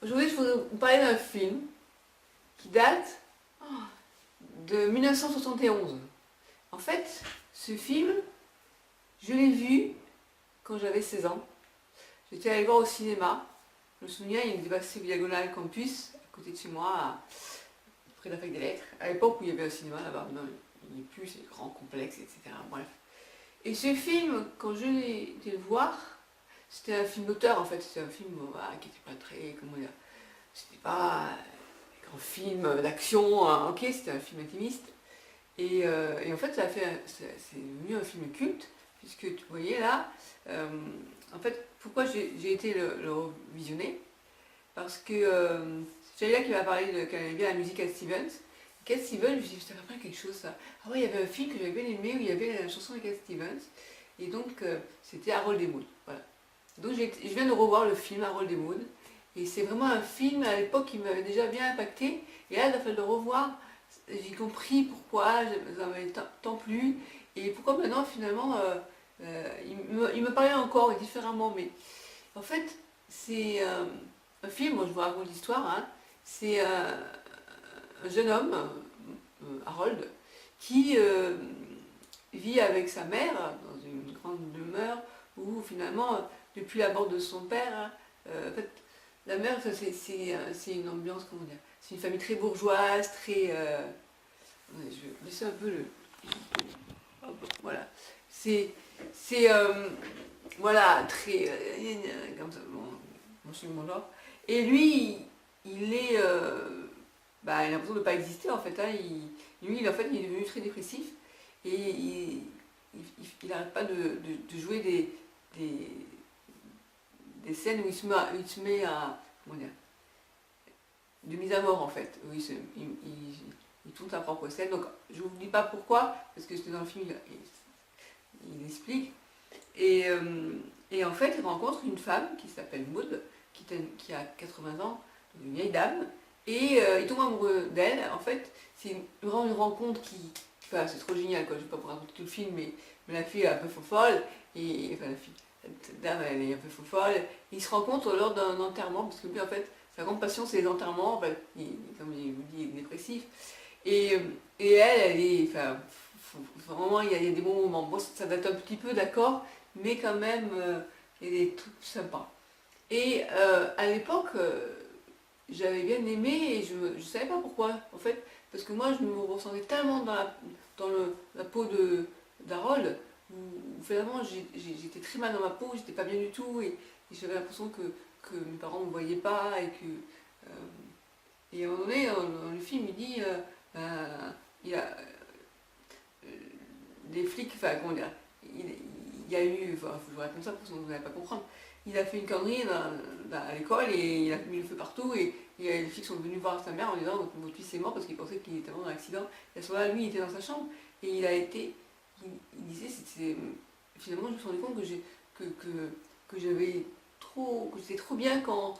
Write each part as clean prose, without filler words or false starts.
Aujourd'hui, je voudrais vous parler d'un film qui date de 1971. En fait, ce film, je l'ai vu quand j'avais 16 ans. J'étais allée le voir au cinéma. Je me souviens, il était passé Diagonale Campus, à côté de chez moi, près de la fac des lettres. À l'époque où il y avait un cinéma là-bas, non, il n'y a plus, c'est grand, complexe, etc. Bref. Et ce film, quand je l'ai été le voir, c'était un film d'auteur en fait. C'était un film qui n'était pas très, comment dire, c'était pas un grand film d'action, hein, ok, c'était un film intimiste. Et en fait, c'est devenu un film culte, puisque vous voyez là, en fait, pourquoi j'ai été le visionner. Parce que c'est Jalia qui m'a parlé qu'elle aimait bien la musique Cat Stevens. Cat Stevens, je me suis dit, ça rappelle quelque chose ça. Ah ouais, il y avait un film que j'avais bien aimé où il y avait la chanson de Cat Stevens. Et donc, c'était Harold et Maude. Voilà. Donc, je viens de revoir le film Harold et Maude. Et c'est vraiment un film à l'époque qui m'avait déjà bien impacté. Et là, il a fallu le revoir. J'ai compris pourquoi ça m'avait tant plu. Et pourquoi maintenant, finalement, il me parlait encore différemment. Mais en fait, c'est un film, moi je vous raconte l'histoire, hein. C'est un jeune homme, Harold, qui vit avec sa mère dans une grande demeure où finalement, depuis la mort de son père, en fait, la mère, c'est une ambiance, comment dire, c'est une famille très bourgeoise, très... je vais laisser un peu le... Hop, voilà. C'est voilà, très... comme ça, bon, c'est mon genre. Et lui, il est... il a l'impression de ne pas exister en fait, hein. Lui, en fait, il est devenu très dépressif. Et il n'arrête pas de jouer des scènes où il se met à... Comment dire, de mise à mort en fait. Où il tourne sa propre scène. Donc je ne vous dis pas pourquoi, parce que c'était dans le film, il explique. Et en fait, il rencontre une femme qui s'appelle Maud, qui a 80 ans, une vieille dame, et il tombe amoureux d'elle. En fait, c'est vraiment une rencontre qui... Enfin, c'est trop génial, quoi. Je ne vais pas vous raconter tout le film, mais la fille est un peu folle, et enfin la fille, cette dame, elle est un peu folle. Ils se rencontrent lors d'un enterrement, parce que lui, en fait, sa grande passion, c'est les enterrements. En fait, comme je vous dis, il est dépressif. Et, et elle est... Enfin, vraiment, il y a des bons moments. Bon, ça date un petit peu, d'accord, mais quand même, il y a des trucs sympas. Et à l'époque, j'avais bien aimé et je ne savais pas pourquoi, en fait, parce que moi, je me ressentais tellement la peau d'Harold, où finalement, j'étais très mal dans ma peau, j'étais pas bien du tout, et j'avais l'impression que mes parents ne me voyaient pas, et à un moment donné, dans le film, il dit, il y a des flics, enfin, comment dire, il y a eu, enfin, faut que je vous raconte ça parce que vous n'allez pas comprendre. Il a fait une connerie à l'école et il a mis le feu partout et les flics sont venus voir sa mère en disant donc votre fils est mort parce qu'ils pensaient qu'il était mort dans l'accident. Et à ce moment-là, lui, il était dans sa chambre et il disait, finalement, je me suis rendu compte que j'avais trop, que c'était trop bien tout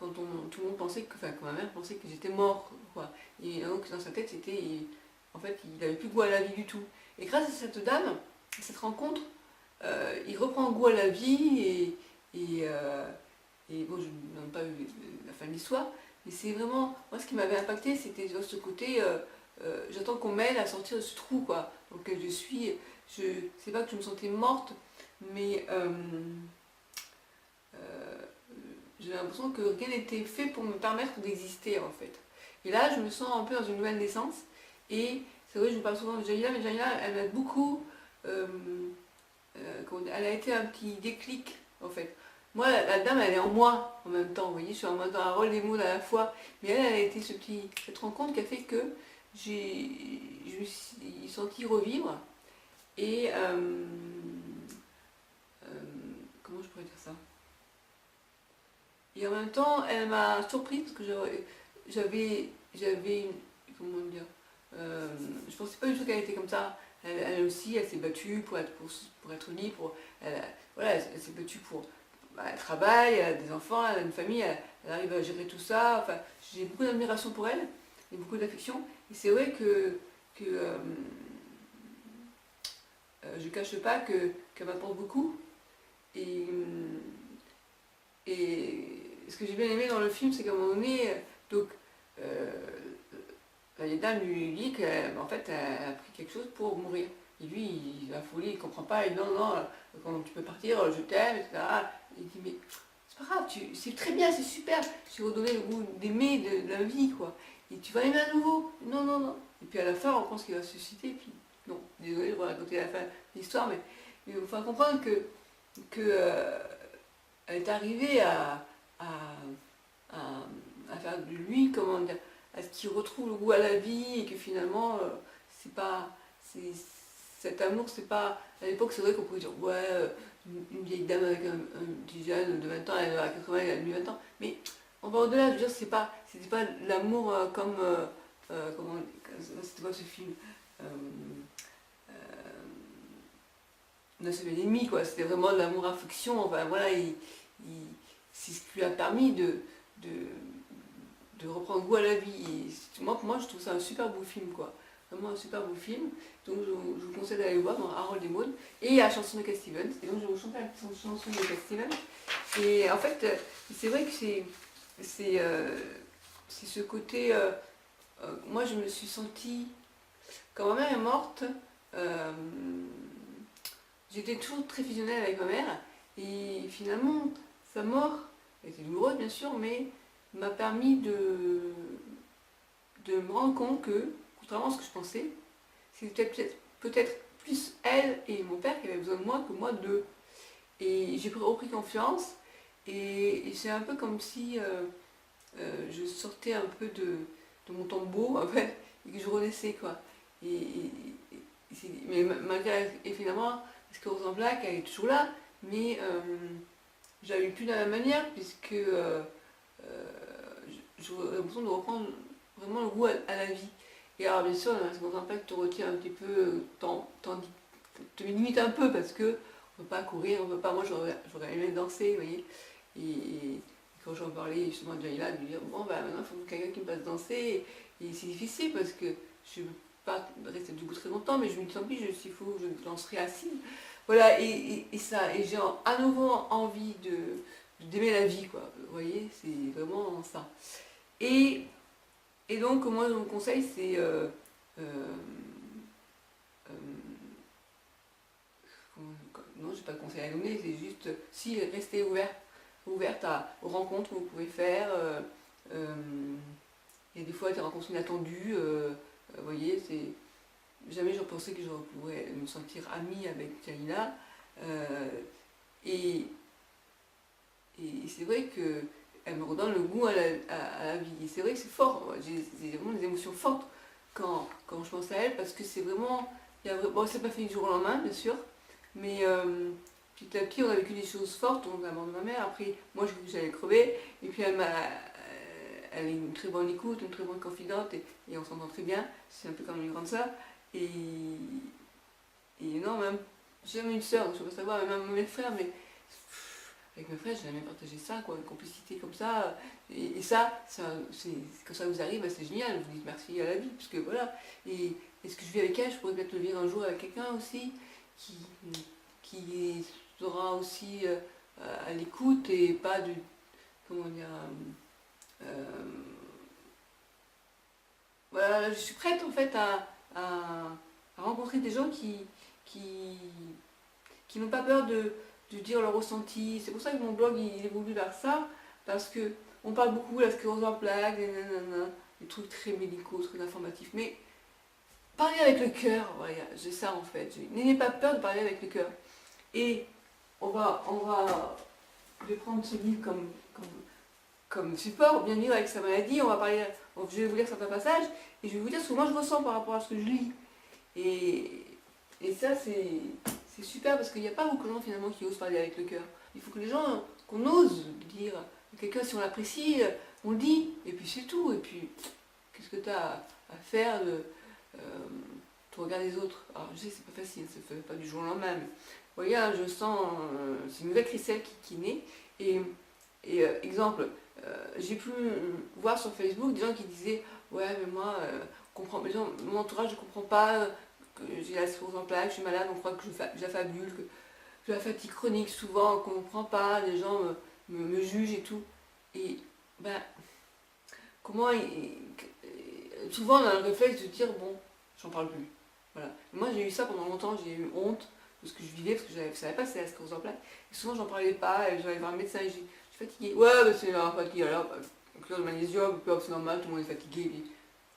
le monde pensait que, enfin, que ma mère pensait que j'étais mort, quoi. Et donc dans sa tête, en fait, il n'avait plus goût à la vie du tout. Et grâce à cette dame, à cette rencontre, il reprend goût à la vie et bon, je ne donne pas la fin de l'histoire, mais c'est vraiment, moi ce qui m'avait impacté, c'était ce côté, j'attends qu'on m'aide à sortir de ce trou, quoi, dans lequel je suis. C'est pas que je me sentais morte, mais j'ai l'impression que rien n'était fait pour me permettre d'exister, en fait. Et là, je me sens un peu dans une nouvelle naissance, et c'est vrai, je vous parle souvent de Jaïla, mais Jaïla, elle m'a beaucoup... elle a été un petit déclic en fait. Moi, la dame, elle est en moi en même temps. Vous voyez, je suis en mode un rôle des mots à la fois. Mais elle a été cette rencontre qui a fait que je me suis sentie revivre. Et comment je pourrais dire ça? Et en même temps, elle m'a surprise parce que j'avais comment dire, je pensais pas du tout qu'elle était comme ça. Elle aussi, elle s'est battue pour être libre. Voilà, elle s'est battue pour... elle travaille, elle a des enfants, elle a une famille, elle arrive à gérer tout ça. Enfin, j'ai beaucoup d'admiration pour elle et beaucoup d'affection. Et c'est vrai que je cache pas qu'elle m'apporte beaucoup. Et ce que j'ai bien aimé dans le film, c'est qu'à un moment donné, donc, la dame lui dit qu'en fait, elle a pris quelque chose pour mourir. Et lui, il est affolé, il ne comprend pas, il dit non, non, quand tu peux partir, je t'aime, etc. Il dit mais c'est pas grave, c'est très bien, c'est super, j'ai redonné le goût d'aimer, de la vie, quoi. Et tu vas aimer à nouveau. Non, non, non. Et puis à la fin, on pense qu'il va se susciter, puis non, désolé, je vais raconter la fin de l'histoire, mais il faut comprendre elle est arrivée à faire de lui, comment dire, à ce qu'il retrouve le goût à la vie et que finalement, c'est pas. Cet amour, c'est pas. À l'époque, c'est vrai qu'on pouvait dire, ouais, une vieille dame avec un petit jeune de 20 ans, elle a 80, elle a mis 20 ans. Mais on va au-delà, je veux dire, c'était pas l'amour comme. Comment. C'était quoi ce film Neuf l'ennemi, quoi. C'était vraiment de l'amour-affection. Enfin, voilà, c'est ce qui lui a permis de reprendre goût à la vie. Et moi, je trouve ça un super beau film, quoi. Vraiment un super beau film. Donc, je vous conseille d'aller le voir dans Harold et Maude. Et la chanson de Cat Stevens. Et donc, je vais vous chanter la chanson de Cat Stevens. Et en fait, c'est vrai que c'est ce côté. Moi, je me suis sentie. Quand ma mère est morte, j'étais toujours très fusionnelle avec ma mère. Et finalement, sa mort était douloureuse, bien sûr, mais m'a permis de me rendre compte que, contrairement à ce que je pensais, c'était peut-être plus elle et mon père qui avaient besoin de moi que moi d'eux. Et j'ai repris confiance, et c'est un peu comme si je sortais un peu de mon tombeau, en fait, et que je renaissais, quoi. Mais malgré, et finalement, parce que Rose Black, elle est toujours là, mais je la vis plus de la même manière, puisque j'ai l'impression de reprendre vraiment le goût à la vie. Et alors, bien sûr, la seconde impact te retient un petit peu, te limite un peu, parce que on ne peut pas courir, on peut pas. Moi, j'aurais aimé danser, vous voyez. Et quand j'en parlais justement de Jaïla, de lui dire bon, bah maintenant, il faut quelqu'un qui me fasse danser. Et c'est difficile parce que je ne veux pas rester debout très longtemps, mais je me dis tant pis, s'il faut, je danserai assise. Voilà, et ça, et j'ai à nouveau envie d'aimer la vie, quoi. Vous voyez, c'est vraiment ça. Et, et donc, moi, mon conseil, c'est non, j'ai pas de conseil à donner, c'est juste si restez ouverte aux rencontres que vous pouvez faire. Il y a des fois des rencontres inattendues, vous voyez, jamais j'aurais pensé que je pourrais me sentir amie avec Jalila. Et c'est vrai qu'elle me redonne le goût à la vie. Et c'est vrai que c'est fort, j'ai vraiment des émotions fortes quand je pense à elle, parce que c'est vraiment. Bon, c'est pas fait du jour au lendemain, bien sûr, mais petit à petit, on a vécu des choses fortes, on a mort de ma mère. Après, moi, je cru que j'allais crever, et puis elle est une très bonne écoute, une très bonne confidente, et on s'entend très bien. C'est un peu comme une grande sœur. Et non, même, j'ai même une sœur, donc je peux savoir, même mes frères, mais avec mes frères, j'ai jamais partagé ça, quoi, une complicité comme ça. Et ça quand ça vous arrive, c'est génial, vous dites merci à la vie, parce que voilà. Et ce que je vis avec elle, je pourrais peut-être le vivre un jour avec quelqu'un aussi, qui sera aussi à l'écoute et pas de. Comment dire. Voilà, je suis prête en fait à rencontrer des gens qui n'ont pas peur de dire leur ressenti. C'est pour ça que mon blog il évolue vers ça, parce que on parle beaucoup de la sclérose en plaques, des trucs très médicaux, très informatifs, mais parler avec le cœur, voilà, j'ai ça en fait. N'ayez pas peur de parler avec le cœur. Et je vais prendre ce livre comme support, bien vivre avec sa maladie. Je vais vous lire certains passages et je vais vous dire ce que moi je ressens par rapport à ce que je lis. Et ça, c'est super parce qu'il n'y a pas beaucoup de gens finalement qui osent parler avec le cœur. Il faut que les gens, qu'on ose dire à quelqu'un si on l'apprécie, on le dit, et puis c'est tout. Et puis, qu'est-ce que tu as à faire de regarder les autres? Alors, je sais que c'est pas facile, ça ne fait pas du jour au lendemain, mais vous voyez, je sens, c'est une nouvelle Christelle qui naît. Et exemple, j'ai pu voir sur Facebook des gens qui disaient ouais, mais moi, mon entourage ne comprend pas que j'ai la sclérose en plaques, je suis malade, on croit que j'affabule, que j'ai la fatigue chronique souvent, qu'on ne comprend pas, les gens me jugent et tout. Et ben, comment souvent on a le réflexe de dire bon, j'en parle plus. Voilà. Moi j'ai eu ça pendant longtemps, j'ai eu honte de ce que je vivais parce que je ne savais pas si c'était la sclérose en plaques. Et souvent j'en parlais pas, et j'allais voir un médecin et je suis fatiguée. Ouais, bah, c'est fatiguée alors, cure de magnésium, c'est normal, tout le monde est fatigué. Et,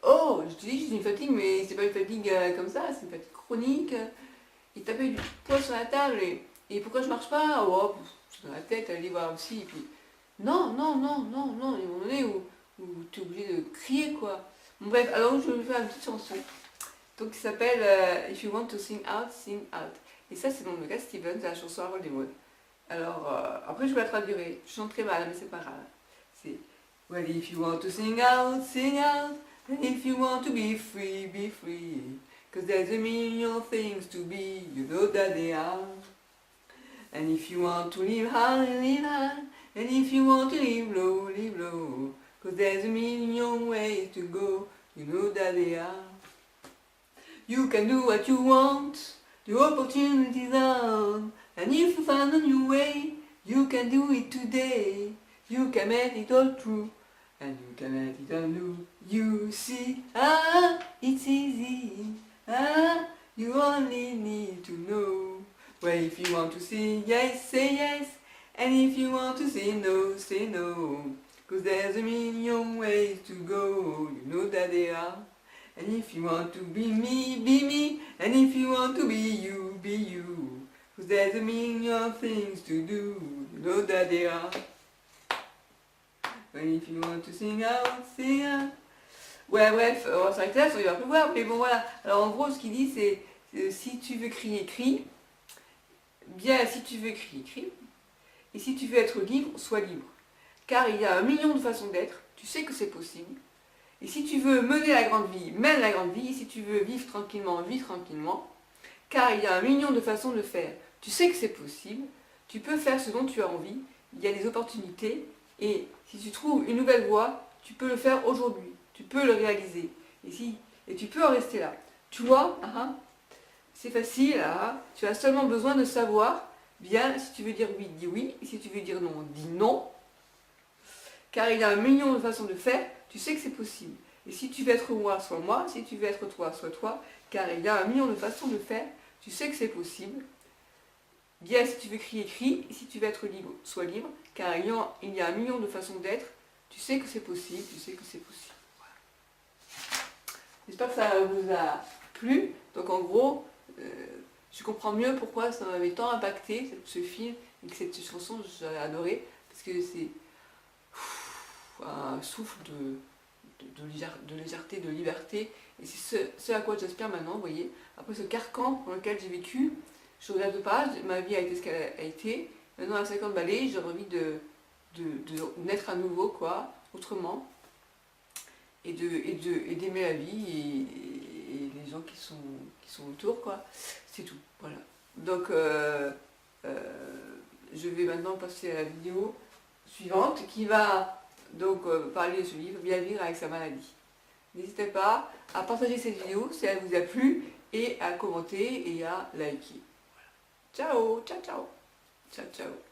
oh, je te dis que c'est une fatigue, mais c'est pas une fatigue comme ça, c'est une fatigue chronique. Et taper du poids sur la table et pourquoi je marche pas? Oh, c'est dans la tête, aller voir aussi. Et puis, non, non, non, non, non, il y a un moment donné où tu es obligé de crier quoi. Bon, bref, alors je vais vous faire une petite chanson. Donc, qui s'appelle If you want to sing out, sing out. Et ça, c'est dans le Cat Stevens, la chanson Harold des modes. Alors, après, je vous la traduirai. Je chante très mal, mais c'est pas grave. C'est well, if you want to sing out, sing out. And if you want to be free, be free. Cause there's a million things to be, you know that they are. And if you want to live high, live high. And if you want to live low, live low. Cause there's a million ways to go, you know that they are. You can do what you want, the opportunities are. And if you find a new way, you can do it today. You can make it all true, and you can make it all new. You see, it's easy. You only need to know. Well, if you want to say yes, say yes. And if you want to say no, say no. Cause there's a million ways to go, you know that they are. And if you want to be me, be me. And if you want to be you, be you. Cause there's a million things to do, you know that they are. And if you want to sing out, sing out. Ouais, bref, on va s'arrêter là, ça va plus voir, mais bon voilà. Alors en gros, ce qu'il dit, c'est si tu veux crier, crie. Bien, si tu veux crier, crie. Et si tu veux être libre, sois libre. Car il y a un million de façons d'être, tu sais que c'est possible. Et si tu veux mener la grande vie, mène la grande vie. Et si tu veux vivre tranquillement, vis tranquillement. Car il y a un million de façons de faire, tu sais que c'est possible. Tu peux faire ce dont tu as envie. Il y a des opportunités. Et si tu trouves une nouvelle voie, tu peux le faire aujourd'hui. Tu peux le réaliser. Et tu peux en rester là. Tu vois, c'est facile. Tu as seulement besoin de savoir. Bien, si tu veux dire oui, dis oui. Et si tu veux dire non, dis non. Car il y a un million de façons de faire. Tu sais que c'est possible. Et si tu veux être moi, sois moi. Si tu veux être toi, sois toi. Car il y a un million de façons de faire. Tu sais que c'est possible. Bien, si tu veux crier, crie. Et si tu veux être libre, sois libre. Car il y a un million de façons d'être. Tu sais que c'est possible. Tu sais que c'est possible. J'espère que ça vous a plu. Donc en gros, je comprends mieux pourquoi ça m'avait tant impacté, ce film, et que cette chanson, j'avais adoré. Parce que c'est un souffle de légèreté, de liberté. Et c'est ce à quoi j'aspire maintenant, vous voyez. Après ce carcan dans lequel j'ai vécu, je regarde pas, ma vie a été ce qu'elle a été. Maintenant à 50 balais, j'ai envie de naître à nouveau, quoi, autrement. Et d'aimer la vie et les gens qui sont autour, quoi. C'est tout, voilà. Donc, je vais maintenant passer à la vidéo suivante qui va donc parler de ce livre, Bien vivre avec sa maladie. N'hésitez pas à partager cette vidéo si elle vous a plu et à commenter et à liker. Voilà. Ciao, ciao, ciao. Ciao, ciao.